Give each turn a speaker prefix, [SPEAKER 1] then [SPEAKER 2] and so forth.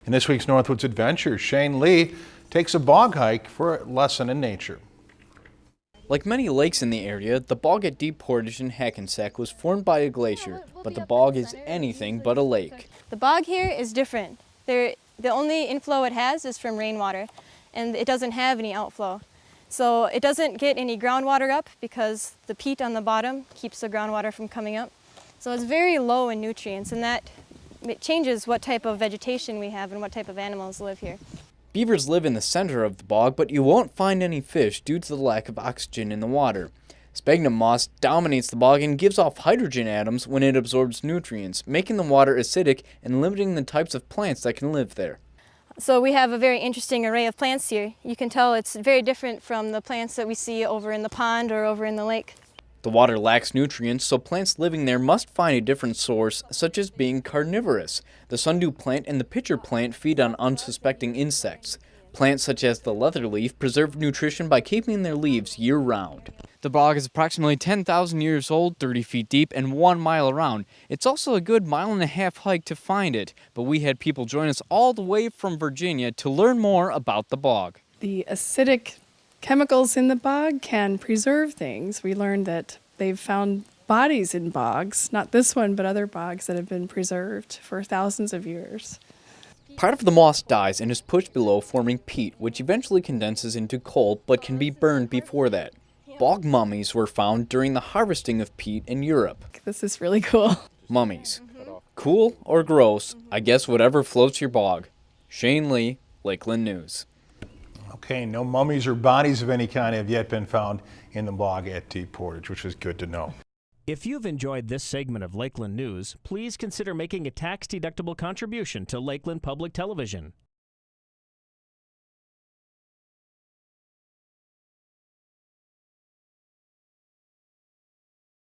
[SPEAKER 1] In this week's Northwoods Adventure, Shane Lee takes a bog hike for a lesson in nature.
[SPEAKER 2] Like many lakes in the area, the bog at Deep Portage in Hackensack was formed by a glacier, but the bog is anything but a lake.
[SPEAKER 3] The bog here is different. The only inflow it has is from rainwater, and it doesn't have any outflow. So it doesn't get any groundwater up because the peat on the bottom keeps the groundwater from coming up. So it's very low in nutrients, and that it changes what type of vegetation we have and what type of animals live here.
[SPEAKER 2] Beavers live in the center of the bog, but you won't find any fish due to the lack of oxygen in the water. Sphagnum moss dominates the bog and gives off hydrogen atoms when it absorbs nutrients, making the water acidic and limiting the types of plants that can live there.
[SPEAKER 3] So we have a very interesting array of plants here. You can tell it's very different from the plants that we see over in the pond or over in the lake.
[SPEAKER 2] The water lacks nutrients, so plants living there must find a different source, such as being carnivorous. The sundew plant and the pitcher plant feed on unsuspecting insects. Plants such as the leatherleaf preserve nutrition by keeping their leaves year-round. The bog is approximately 10,000 years old, 30 feet deep, and 1 mile around. It's also a good 1.5 mile hike to find it, but we had people join us all the way from Virginia to learn more about the bog.
[SPEAKER 4] The acidic chemicals in the bog can preserve things. We learned that they've found bodies in bogs, not this one, but other bogs that have been preserved for thousands of years.
[SPEAKER 2] Part of the moss dies and is pushed below, forming peat, which eventually condenses into coal but can be burned before that. Bog mummies were found during the harvesting of peat in Europe.
[SPEAKER 4] This is really cool.
[SPEAKER 2] Mummies. Cool or gross, I guess whatever floats your bog. Shane Lee, Lakeland News.
[SPEAKER 1] Okay, no mummies or bodies of any kind have yet been found in the bog at Deep Portage, which is good to know.
[SPEAKER 5] If you've enjoyed this segment of Lakeland News, please consider making a tax-deductible contribution to Lakeland Public Television.